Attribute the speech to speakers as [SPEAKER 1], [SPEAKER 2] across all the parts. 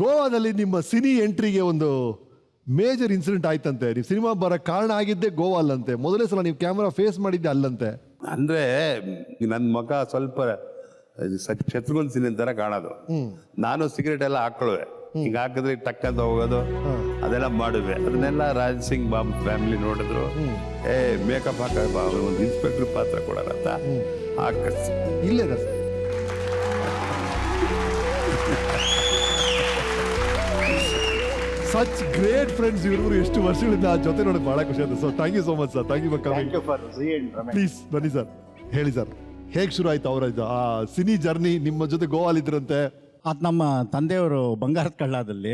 [SPEAKER 1] ಗೋವಾದಲ್ಲಿ ನಿಮ್ಮ ಸಿನಿ ಎಂಟ್ರಿಗೆ ಒಂದು ಮೇಜರ್ ಇನ್ಸಿಡೆಂಟ್ ಆಯ್ತಂತೆ. ನೀವು ಸಿನಿಮಾ ಬರೋಕ್ಕೆ ಕಾರಣ ಆಗಿದ್ದೆ ಗೋವಾ ಅಲ್ಲಂತೆ. ಮೊದಲೇ ಸಲ ನೀವು ಕ್ಯಾಮ್ರಾ ಫೇಸ್ ಮಾಡಿದ್ದೆ ಅಲ್ಲಂತೆ.
[SPEAKER 2] ಅಂದ್ರೆ ನನ್ನ ಮುಖ ಸ್ವಲ್ಪ ಶತ್ರುಘ್ನ ಸಿನಿಮಾ ತರ ಕಾಣೋದು. ನಾನು ಸಿಗರೇಟ್ ಎಲ್ಲ ಹಾಕೊಳ್ಳುವೆ, ಹಿಂಗ ಹಾಕಿದ್ರೆ ಟಕ್ಕಂತ ಹೋಗೋದು ಅದೆಲ್ಲ ಮಾಡುವೆ. ಅದನ್ನೆಲ್ಲ ರಾಜ್ ಸಿಂಗ್ ಬಾಬು ಫ್ಯಾಮಿಲಿ ನೋಡಿದ್ರು. ಮೇಕಪ್ ಹಾಕ ಒಂದು ಇನ್ಸ್ಪೆಕ್ಟರ್ ಪಾತ್ರ ಕೊಡೋಣ ಅಂತ ಹಾಕಿಸ್
[SPEAKER 1] ಇಲ್ಲೇ ಸಚ್ ಗ್ರೇಟ್ ಫ್ರೆಂಡ್ಸ್ ಇವರು. ಎಷ್ಟು ವರ್ಷಗಳಿಂದ ಆ ಜೊತೆ ನೋಡೋದು ಬಹಳ ಖುಷಿ ಆಯ್ತು. So thank you so much sir. Thank you for coming. Please ಬನ್ನಿ ಸರ್, ಹೇಳಿ ಸರ್, ಹೇಗೆ ಶುರು ಆಯ್ತು ಅವರ ಆ ಸಿನಿ ಜರ್ನಿ? ನಿಮ್ಮ ಜೊತೆ ಗೋವಾಲ್ ಇದ್ರಂತೆ.
[SPEAKER 3] ಅದು ನಮ್ಮ ತಂದೆಯವರು ಬಂಗಾರದ ಕಳ್ಳದಲ್ಲಿ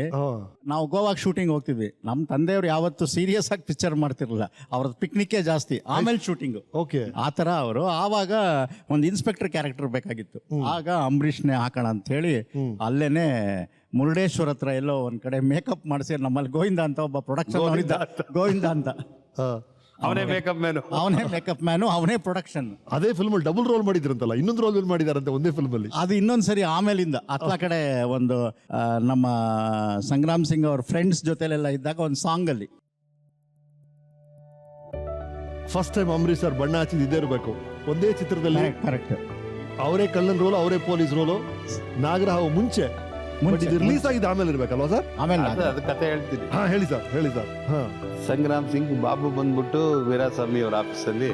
[SPEAKER 3] ನಾವು ಗೋವಾಗೆ ಶೂಟಿಂಗ್ ಹೋಗ್ತಿದ್ವಿ. ನಮ್ಮ ತಂದೆಯವರು ಯಾವತ್ತು ಸೀರಿಯಸ್ ಆಗಿ ಪಿಕ್ಚರ್ ಮಾಡ್ತಿರಲಿಲ್ಲ, ಅವ್ರದ್ದು ಪಿಕ್ನಿಕ್ಕೇ ಜಾಸ್ತಿ, ಆಮೇಲೆ ಶೂಟಿಂಗು.
[SPEAKER 1] ಓಕೆ,
[SPEAKER 3] ಆ ಥರ ಅವರು ಆವಾಗ ಒಂದು ಇನ್ಸ್ಪೆಕ್ಟರ್ ಕ್ಯಾರೆಕ್ಟರ್ ಬೇಕಾಗಿತ್ತು. ಆಗ ಅಂಬರೀಷ್ನೇ ಹಾಕೋಣ ಅಂತ ಹೇಳಿ ಅಲ್ಲೇನೆ ಮುರುಡೇಶ್ವರ ಹತ್ರ ಎಲ್ಲೋ ಒಂದ್ ಕಡೆ ಮೇಕಪ್ ಮಾಡಿಸಿ ನಮ್ಮಲ್ಲಿ ಗೋವಿಂದ ಅಂತ ಒಬ್ಬ ಪ್ರೊಡಕ್ಷನ್ ಗೋವಿಂದ ಅಂತ
[SPEAKER 2] ಅವನೇ ಮೇಕಪ್
[SPEAKER 3] ಮ್ಯಾನು, ಅವನೇ ಪ್ರೊಡಕ್ಷನ್.
[SPEAKER 1] ಅದೇ ಫಿಲ್ಮ್ ಡಬಲ್ ರೋಲ್ ಮಾಡಿದ್ರಂತಲ್ಲ, ಇನ್ನೊಂದು ರೋಲ್ ಮಾಡಿದಾರಂತೆ ಒಂದೇ ಫಿಲ್ಮ್ ಅಲ್ಲಿ.
[SPEAKER 3] ಅದು ಇನ್ನೊಂದ್ಸರಿ ಆಮೇಲಿಂದ ಅತ್ಲ ಕಡೆ ಒಂದು ನಮ್ಮ ಸಂಗ್ರಾಮ್ ಸಿಂಗ್ ಅವ್ರ ಫ್ರೆಂಡ್ಸ್ ಜೊತೆಲೆಲ್ಲ ಇದ್ದಾಗ ಒಂದು ಸಾಂಗ್ ಅಲ್ಲಿ
[SPEAKER 1] ಫಸ್ಟ್ ಟೈಮ್ ಅಂಬರೀಶ್ ಸರ್ ಬಣ್ಣ ಹಚ್ಚಿದ ಇದೇ ಇರಬೇಕು ಒಂದೇ ಚಿತ್ರದಲ್ಲಿ.
[SPEAKER 3] ಕರೆಕ್ಟ್,
[SPEAKER 1] ಅವರೇ ಕಳ್ಳನ್ ರೋಲು, ಅವರೇ ಪೊಲೀಸ್ ರೋಲು. ನಾಗರಹಾವು ಮುಂಚೆ ರಿಲೀಸ್ ಆಗಿದ್ದು ಆಮೇಲೆ ಇರ್ಬೇಕಲ್ವಾ ಸರ್?
[SPEAKER 3] ಆಮೇಲೆ
[SPEAKER 2] ಅದು ಕತೆ ಹೇಳ್ತೀನಿ.
[SPEAKER 1] ಹಾ ಹೇಳಿ ಸರ್, ಹೇಳಿ ಸರ್. ಹಾ,
[SPEAKER 2] ಸಂಗ್ರಾಮ್ ಸಿಂಗ್ ಬಾಬು ಬಂದ್ಬಿಟ್ಟು ವೀರಾಸ್ವಾಮಿ ಅವ್ರ ಆಫೀಸಲ್ಲಿ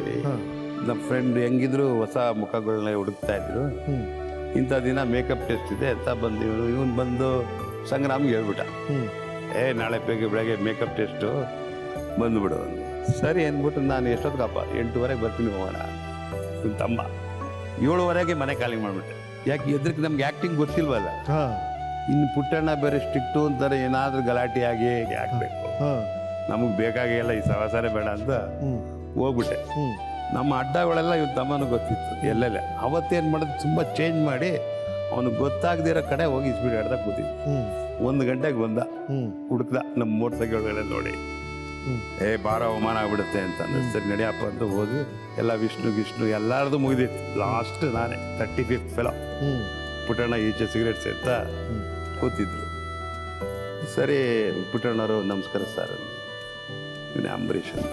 [SPEAKER 2] ನಮ್ಮ ಫ್ರೆಂಡ್ ಹೆಂಗಿದ್ರು ಹೊಸ ಮುಖಗಳನ್ನ ಹುಡುಕ್ತಾ ಇದ್ರು. ಇಂಥ ದಿನ ಮೇಕಪ್ ಟೆಸ್ಟ್ ಇದೆ ಅಂತ ಬಂದು ಇವನು ಬಂದು ಸಂಗ್ರಾಮ್ಗೆ ಹೇಳ್ಬಿಟ್ಟ, ನಾಳೆ ಬೆಳಗ್ಗೆ ಮೇಕಪ್ ಟೆಸ್ಟು ಬಂದ್ಬಿಡು. ಸರಿ ಅಂದ್ಬಿಟ್ಟು ನಾನು ಎಷ್ಟೊತ್ತಿಗಪ್ಪ 8:30 ಬರ್ತೀನಿ ಹೋಗೋಣ. ನಿಮ್ಮ ತಮ್ಮ 7:30 ಮನೆ ಖಾಲಿ ಮಾಡ್ಬಿಟ್ಟೆ. ಯಾಕೆ ಎದ್ರಕ್ಕೆ ನಮ್ಗೆ ಆ್ಯಕ್ಟಿಂಗ್ ಗೊತ್ತಿಲ್ವಲ್ಲ. ಇನ್ನು ಪುಟ್ಟಣ್ಣ ಬೇರೆ ಸ್ಟ್ರಿಕ್ಟು ಅಂತಾರೆ, ಏನಾದರೂ ಗಲಾಟೆ ಆಗಿ ಹಾಕ್ಬೇಕು, ನಮಗೆ ಬೇಕಾಗಿಲ್ಲ ಈ ಸವಾಸನೆ ಬೇಡ ಅಂತ ಹೋಗ್ಬಿಟ್ಟೆ. ನಮ್ಮ ಅಡ್ಡಗಳೆಲ್ಲ ಇವ್ರ ತಮ್ಮನೂ ಗೊತ್ತಿತ್ತು ಎಲ್ಲೆಲ್ಲ. ಅವತ್ತೇನು ಮಾಡೋದು, ತುಂಬ ಚೇಂಜ್ ಮಾಡಿ ಅವನಿಗೆ ಗೊತ್ತಾಗದಿರೋ ಕಡೆ ಹೋಗಿ ಸ್ಪೀಡ್ ಹಿಡ್ದಾಗ ಕೂತಿದ್ವಿ. 1 ಗಂಟೆಗೆ ಬಂದ, ಹುಡುಕ್ದ ನಮ್ಮ ಮೋಟರ್ ಸೈಕಲ್ಗಳೆಲ್ಲ ನೋಡಿ, ಬಾರ ಅವಮಾನ ಆಗ್ಬಿಡುತ್ತೆ ಅಂತ ಸರಿ ನಡಿಯಪ್ಪ ಅಂತ ಹೋಗಿ ಎಲ್ಲ ವಿಷ್ಣು ಎಲ್ಲಾರ್ದು ಮುಗಿದಿತ್ತು. ಲಾಸ್ಟ್ ನಾನೇ 35th ಫೆಲೋ. ಪುಟ್ಟಣ್ಣ ಈಚೆ ಸಿಗರೇಟ್ ಸೇರ್ತಾ ಕೂತಿದ್ರು. ಸರಿ ಪುಟ್ಟಣ್ಣವರು ನಮಸ್ಕಾರ ಸರ್, ಇವನೇ ಅಂಬರೀಷ್ ಅಂತ.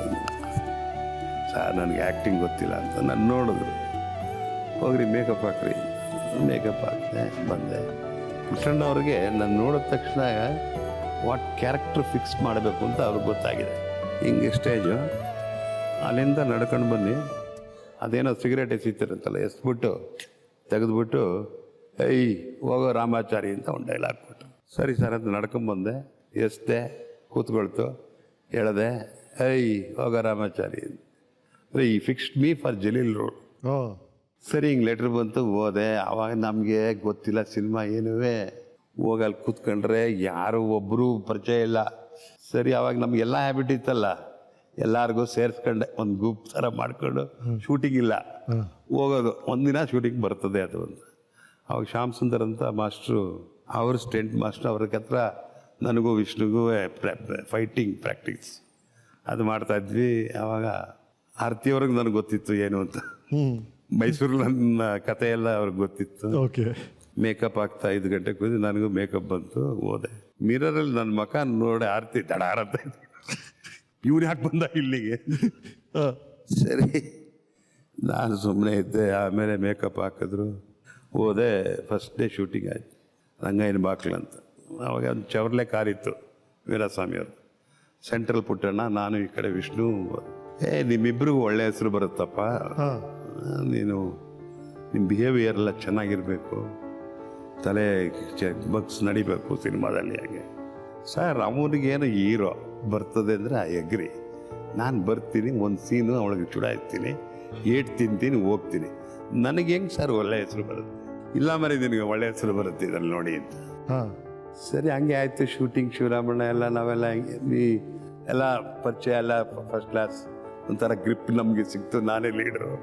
[SPEAKER 2] ಸರ್ ನನಗೆ ಆ್ಯಕ್ಟಿಂಗ್ ಗೊತ್ತಿಲ್ಲ ಅಂತ ನಾನು ನೋಡಿದ್ರು. ಹೋಗ್ರಿ ಮೇಕಪ್ ಹಾಕ್ರಿ. ಮೇಕಪ್ ಹಾಕಿದೆ, ಬಂದೆ. ಪುಟ್ಟಣ್ಣವ್ರಿಗೆ ನಾನು ನೋಡಿದ ತಕ್ಷಣ ವಾಟ್ ಕ್ಯಾರೆಕ್ಟರ್ ಫಿಕ್ಸ್ ಮಾಡಬೇಕು ಅಂತ ಅವ್ರಿಗೆ ಗೊತ್ತಾಗಿದೆ. ಹಿಂಗೆ ಸ್ಟೇಜು ಅಲ್ಲಿಂದ ನಡ್ಕೊಂಡು ಬನ್ನಿ, ಅದೇನೋ ಸಿಗರೇಟ್ ಎಸಿತಿರುತ್ತಲ್ಲ, ಎಸ್ಬಿಟ್ಟು ತೆಗೆದ್ಬಿಟ್ಟು ಹೋಗೋ ರಾಮಾಚಾರಿ ಅಂತ ಒಂದು ಡೈಲಾಗ್ ಕೊಟ್ಟು, ಸರಿ ಸರ್ ಅಂತ ನಡ್ಕೊಂಬಂದೆ. ಎಸ್ದೆ, ಕೂತ್ಕೊಳ್ತು, ಹೇಳಿದೆ ಹೋಗೋ ರಾಮಾಚಾರಿ ಅಂದರೆ ಈ fixed me for Jaleel road. ಸರಿ ಹಿಂಗೆ ಲೆಟ್ರ್ ಬಂತು, ಹೋದೆ. ಆವಾಗ ನಮಗೆ ಗೊತ್ತಿಲ್ಲ ಸಿನಿಮಾ ಏನುವೆ. ಹೋಗಲ್ಲಿ ಕೂತ್ಕೊಂಡ್ರೆ ಯಾರು ಒಬ್ಬರು ಪರಿಚಯ ಇಲ್ಲ. ಸರಿ ಆವಾಗ ನಮಗೆಲ್ಲ ಹ್ಯಾಬಿಟ್ ಇತ್ತಲ್ಲ, ಎಲ್ಲರಿಗೂ ಸೇರಿಸ್ಕೊಂಡೆ ಒಂದು ಗ್ರೂಪ್ ಥರ ಮಾಡ್ಕೊಂಡು. ಶೂಟಿಂಗ್ ಇಲ್ಲ, ಹೋಗೋದು ಒಂದಿನ ಶೂಟಿಂಗ್ ಬರ್ತದೆ ಅದು ಒಂದು. ಅವಾಗ ಶ್ಯಾಮ್ ಸುಂದರ್ ಅಂತ ಮಾಸ್ಟ್ರು, ಅವರು ಸ್ಟೆಂಟ್ ಮಾಸ್ಟ್ರು, ಅವ್ರ ಹತ್ರ ನನಗೂ ವಿಷ್ಣುಗೂ ಫೈಟಿಂಗ್ ಪ್ರಾಕ್ಟೀಸ್ ಅದು ಮಾಡ್ತಾಯಿದ್ವಿ. ಆವಾಗ ಆರ್ತಿಯವ್ರಿಗೆ ನನಗೆ ಗೊತ್ತಿತ್ತು ಏನು ಅಂತ. ಮೈಸೂರಲ್ಲಿ ನನ್ನ ಕತೆ ಎಲ್ಲ ಅವ್ರಿಗೆ ಗೊತ್ತಿತ್ತು. ಮೇಕಪ್ ಆಗ್ತಾ 5 ಗಂಟೆಗೆ ಕೂದಿ ನನಗೂ ಮೇಕಪ್ ಬಂತು, ಹೋದೆ. ಮಿರರಲ್ಲಿ ನನ್ನ ಮಖ ನೋಡಿ ಆರ್ತಿ ದಡಾರತ್ತೆ, ಇವ್ರು ಯಾಕೆ ಬಂದ ಇಲ್ಲಿಗೆ? ಸರಿ ನಾನು ಸುಮ್ಮನೆ ಇದ್ದೆ. ಆಮೇಲೆ ಮೇಕಪ್ ಹಾಕಿದ್ರು, ಹೋದೆ. ಫಸ್ಟ್ ಡೇ ಶೂಟಿಂಗ್ ಆಯ್ತು, ರಂಗಾಯನ ಬಾಕ್ಲು ಅಂತ. ಅವಾಗ ಒಂದು ಚವರ್ಲೆ ಕಾರಿತ್ತು ವೀರಾಸ್ವಾಮಿಯವ್ರದ್ದು. ಸೆಂಟ್ರಲ್ ಪುಟ್ಟಣ್ಣ, ನಾನು ಈ ಕಡೆ ವಿಷ್ಣು. ನಿಮ್ಮಿಬ್ರಿಗೂ ಒಳ್ಳೆ ಹೆಸರು ಬರುತ್ತಪ್ಪ, ನೀನು ನಿಮ್ಮ ಬಿಹೇವಿಯರ್ ಎಲ್ಲ ಚೆನ್ನಾಗಿರಬೇಕು, ತಲೆ ಬಗ್ಸ್ ನಡಿಬೇಕು ಸಿನಿಮಾದಲ್ಲಿ. ಹಾಗೆ ಸರ್ ಅವನಿಗೇನು ಹೀರೋ ಬರ್ತದೆ ಅಂದರೆ ಎಗ್ರಿ. ನಾನು ಬರ್ತೀನಿ, ಒಂದು ಸೀನು ಅವಳಿಗೆ ಚುಡಾಯಿಸ್ತೀನಿ, ಏಟ್ ತಿಂತೀನಿ, ಹೋಗ್ತೀನಿ. ನನಗೆ ಹೆಂಗೆ ಸರ್ ಒಳ್ಳೆ ಹೆಸರು ಬರುತ್ತೆ? ಇಲ್ಲ ಮರಿ ನಿನಗೆ ಒಳ್ಳೆ ಹೆಸರು ಬರುತ್ತೆ ಇದ್ರಲ್ಲಿ ನೋಡಿ ಅಂತ. ಸರಿ ಹಂಗೆ ಆಯಿತು. ಶೂಟಿಂಗ್ ಶಿವರಾಮಣ್ಣ ಎಲ್ಲ ನಾವೆಲ್ಲ ಹಿಂಗೆ ಎಲ್ಲ ಪರಿಚಯ ಎಲ್ಲ ಫಸ್ಟ್ ಕ್ಲಾಸ್. ಒಂಥರ ಗ್ರಿಪ್ ನಮಗೆ ಸಿಕ್ತು, ನಾನೇ ಲೀಡ್ರು.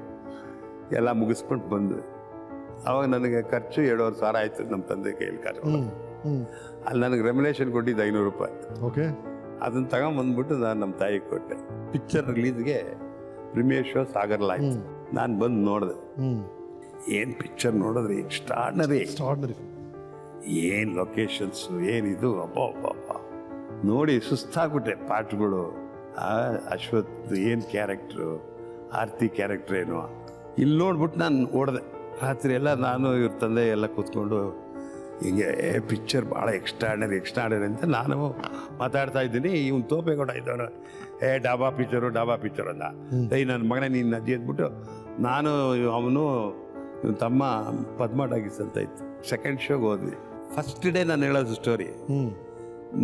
[SPEAKER 2] ಎಲ್ಲ ಮುಗಿಸ್ಕೊಂಡು ಬಂದು ಅವಾಗ ನನಗೆ ಖರ್ಚು 7,500 ಆಯಿತು ನಮ್ಮ ತಂದೆ ಕೈಯಲ್ಲಿ ಕಾಸು. ಅಲ್ಲಿ ನನಗೆ ರೆಮ್ಯುಲೇಷನ್ ಕೊಟ್ಟಿದ್ದು 500 ರೂಪಾಯಿ.
[SPEAKER 1] ಓಕೆ,
[SPEAKER 2] ಅದನ್ನು ತಗೊಂಬಂದ್ಬಿಟ್ಟು ನಾನು ನಮ್ಮ ತಾಯಿಗೆ ಕೊಟ್ಟೆ. ಪಿಕ್ಚರ್ ರಿಲೀಸ್ಗೆ ಪ್ರೀಮಿಯರ್ ಶೋ ಸಾಗರ್ಲಾಯ್ತು. ನಾನು ಬಂದು ನೋಡಿದೆ. ಏನು ಪಿಕ್ಚರ್ ನೋಡಿದ್ರಿ, ಎಕ್ಸ್ಟ್ರಾರ್ಡಿನರಿ. ಏನು ಲೊಕೇಶನ್ಸು ಏನಿದು ಅಬ್ಬ ನೋಡಿ ಸುಸ್ತಾಗ್ಬಿಟ್ಟೆ ಪಾಠಗಳು. ಅಶ್ವಥ್ ಏನು ಕ್ಯಾರೆಕ್ಟ್ರು, ಆರ್ತಿ ಕ್ಯಾರೆಕ್ಟ್ರ್ ಏನು, ಇಲ್ಲಿ ನೋಡ್ಬಿಟ್ಟು ನಾನು ಓಡಿದೆ ರಾತ್ರಿ ಎಲ್ಲ. ನಾನು ಇವ್ರ ತಂದೆ ಎಲ್ಲ ಕೂತ್ಕೊಂಡು ಹೀಗೆ ಪಿಕ್ಚರ್ ಭಾಳ ಎಕ್ಸ್ಟ್ರಾರ್ಡನರಿ ಅಂತ ನಾನು ಮಾತಾಡ್ತಾ ಇದ್ದೀನಿ. ಇವ್ನು ತೋಪೇಗೌಡ ಇದ್ದವನು ಡಾಬಾ ಪಿಕ್ಚರು ಅಂದ. ನನ್ನ ಮಗನೇ ನೀನು ಅಜ್ಜಿ ಅಂದ್ಬಿಟ್ಟು ನಾನು ಅವನು ಇವನು ತಮ್ಮ ಪದ್ಮ ಟಾಕೀಸ್ ಅಂತ ಇತ್ತು. ಸೆಕೆಂಡ್ ಶೋಗೆ ಹೋದ್ವಿ. ಫಸ್ಟ್ ಡೇ ನಾನು ಹೇಳೋದು ಸ್ಟೋರಿ.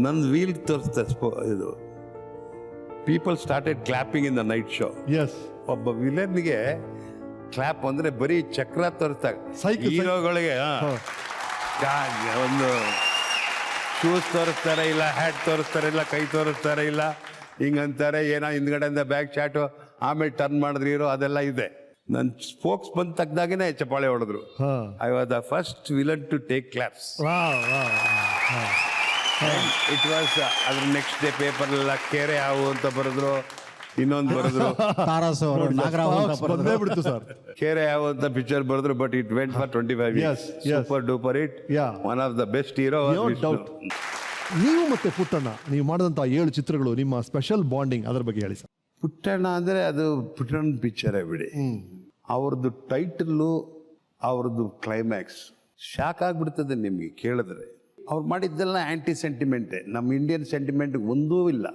[SPEAKER 2] ನನ್ನ ವೀಲ್ ತೋರಿಸ್ತಾ ಇದು people started clapping in the night show. ಒಬ್ಬ ವಿಲನ್ಗೆ ಕ್ಲಾಪ್ ಅಂದರೆ ಬರೀ ಚಕ್ರ ತೋರಿಸ್ತಾ, ಹೀರೋಗಳಿಗೆ ಒಂದು ಶೂಸ್ ತೋರಿಸ್ತಾರೆ ಇಲ್ಲ, ಹ್ಯಾಟ್ ತೋರಿಸ್ತಾರೆ ಇಲ್ಲ, ಕೈ ತೋರಿಸ್ತಾರೆ ಇಲ್ಲ, ಹಿಂಗಂತಾರೆ ಏನೋ ಹಿಂದ್ಗಡೆಯಿಂದ ಬ್ಯಾಕ್ ಶಾಟು, ಆಮೇಲೆ ಟರ್ನ್ ಮಾಡಿದ್ರಿ ಹೀರೋ, ಅದೆಲ್ಲ ಇದೆ. ನನ್ನ ಸ್ಪೋಕ್ಸ್ ಬಂದು ತೆಗ್ದಾಗೇನೆ ಚಪ್ಪಾಳೆ ಹೊಡೆದ್ರು. I was the first villain to take claps. It was ಅದ್ರ ನೆಕ್ಸ್ಟ್ ಡೇ ಪೇಪರ್ಲೆಲ್ಲ ಕೆರೆ ಹಾವು ಅಂತ ಬರೆದ್ರು, ಇನ್ನೊಂದು ಬರೆದ್ರು
[SPEAKER 1] ಬಿಡ್ತು ಸರ್,
[SPEAKER 2] ಕೆರೆ ಹಾವು ಅಂತ ಪಿಕ್ಚರ್ ಬರೆದ್ರು. But it went for 25 years. Super duper hit, one of the best hero.
[SPEAKER 1] ನೀವು ಮತ್ತೆ ಪುಟ್ಟಣ್ಣ ನೀವು ಮಾಡಿದಂಥ 7 ಚಿತ್ರಗಳು, ನಿಮ್ಮ ಸ್ಪೆಷಲ್ ಬಾಂಡಿಂಗ್ ಅದ್ರ ಬಗ್ಗೆ ಹೇಳಿ ಸರ್.
[SPEAKER 2] ಪುಟ್ಟಣ್ಣ ಅಂದರೆ ಅದು ಪುಟ್ಟಣ್ಣ ಪಿಕ್ಚರೇ ಬಿಡಿ. ಅವ್ರದ್ದು ಟೈಟಲ್ಲು, ಅವ್ರದ್ದು ಕ್ಲೈಮ್ಯಾಕ್ಸ್ ಶಾಕ್ ಆಗಿಬಿಡ್ತದೆ ನಿಮಗೆ ಕೇಳಿದ್ರೆ. ಅವ್ರು ಮಾಡಿದ್ದೆಲ್ಲ ಆ್ಯಂಟಿ ಸೆಂಟಿಮೆಂಟೇ, ನಮ್ಮ ಇಂಡಿಯನ್ ಸೆಂಟಿಮೆಂಟ್ ಒಂದೂ ಇಲ್ಲ.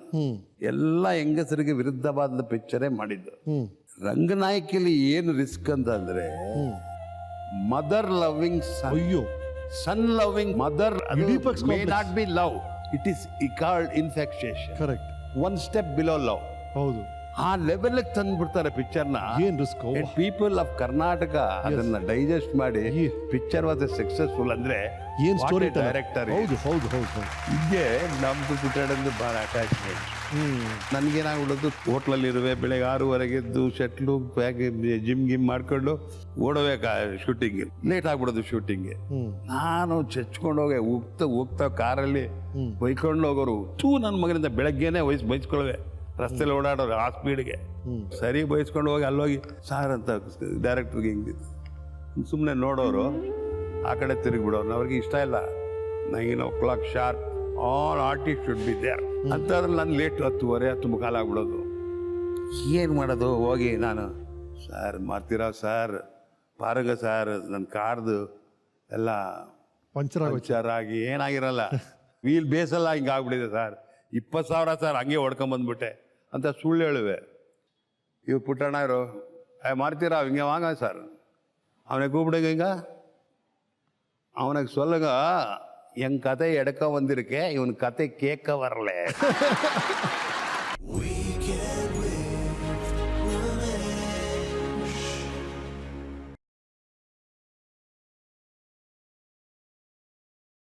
[SPEAKER 2] ಎಲ್ಲ ಹೆಂಗಸರಿಗೆ ವಿರುದ್ಧವಾದ ಪಿಕ್ಚರೇ ಮಾಡಿದ್ದು. ರಂಗನಾಯಕಿಲಿ ಏನು ರಿಸ್ಕ್ ಅಂತಂದ್ರೆ mother loving son loving mother may not be love, it is called infatuation.
[SPEAKER 1] Correct.
[SPEAKER 2] One step below love.
[SPEAKER 1] ಹೌದು,
[SPEAKER 2] ಆ ಲೆವೆಲ್ ತಂದ್ಬಿಡ್ತಾರೆ ಪಿಕ್ಚರ್ನ.
[SPEAKER 1] ಏನ್ ರಿಸ್ಕ್.
[SPEAKER 2] ಪೀಪಲ್ ಆಫ್ ಕರ್ನಾಟಕ ಅದನ್ನ ಡೈಜೆಸ್ಟ್ ಮಾಡಿ ಪಿಕ್ಚರ್ ವಾಸ್ ಸಕ್ಸಸ್ಫುಲ್ ಅಂದ್ರೆ
[SPEAKER 1] ಏನ್ ಸ್ಟೋರಿ
[SPEAKER 2] ಡೈರೆಕ್ಟರ್.
[SPEAKER 1] ಹೌದು ಹೌದು ಹೌದು.
[SPEAKER 2] ಹೀಗೆ ನಮ್ದು ಪುಟ್ಟಣ್ಣಂದು ಭಾಳ ಅಟ್ಯಾಚ್ಮೆಂಟ್. ನನ್ಗೇನಾಗ್ಬಿಡೋದು, ಹೋಟ್ಲಲ್ಲಿ ಇರುವೆ, ಬೆಳಗ್ಗೆ 6:30 ಎದ್ದು ಶಟ್ಲು ಜಿಮ್ ಮಾಡ್ಕೊಂಡು ಓಡೋಬೇಕು ಶೂಟಿಂಗ್. ಲೇಟ್ ಆಗ್ಬಿಡೋದು ಶೂಟಿಂಗ್ಗೆ. ನಾನು ಚಚ್ಕೊಂಡು ಹೋಗ್ತಾ ಕಾರಲ್ಲಿ ಬೈಕೊಂಡು ಹೋಗೋರು. ನನ್ನ ಮಗನಿಂದ ಬೆಳಗ್ಗೆನೆ ಬೈಸ್ಕೊಳ್ವೆ, ರಸ್ತೆಲಿ ಓಡಾಡೋರು ಆ ಸ್ಪೀಡ್ಗೆ. ಸರಿ ಬೈಸ್ಕೊಂಡು ಹೋಗಿ ಅಲ್ಲೋಗಿ ಸಾರ್ ಅಂತ ಡೈರೆಕ್ಟರ್ಗೆ ಹಿಂಗಿದ್ದು ಸುಮ್ಮನೆ ನೋಡೋರು, ಆ ಕಡೆ ತಿರುಗಿಬಿಡೋರು. ಅವ್ರಿಗೆ ಇಷ್ಟ ಇಲ್ಲ. 9 o'clock sharp all artist should be there ಅಂತಂದ್ರೆ ನಾನು ಲೇಟ್ 10:30 10:15 ಆಗ್ಬಿಡೋದು. ಏನು ಮಾಡೋದು? ಹೋಗಿ ನಾನು ಸರ್ ಮಾಡ್ತೀರಾ ಸರ್, ಪಾರಗ ಸರ್, ನನ್ನ ಕಾರ್ದು ಎಲ್ಲ ಪಂಚರ್ ಆಗಿ ಏನಾಗಿರಲ್ಲ, ವೀಲ್ ಬೇಸಲ್ಲ, ಹಿಂಗಾಗ್ಬಿಟ್ಟಿದೆ ಸರ್, 20,000 ಸರ್, ಹಂಗೆ ಹೊಡ್ಕೊಂಬಂದ್ಬಿಟ್ಟೆ ಅಂತ ಸುಳ್ಳು ಹೇಳುವೆ. ಇವ್ ಪುಟ್ಟಣ್ಣ ಇರು, ಮಾಡ್ತೀರಾ ಹಿಂಗೆ ವಾಂಗ ಸರ್, ಅವನಿಗೆ கூப்பிடுங்க ಹಿಂಗ, அவனுக்கு சொல்லுங்க என் கதை எடுக்க வந்திருக்கேன், இவன் கதை கேட்க வரல.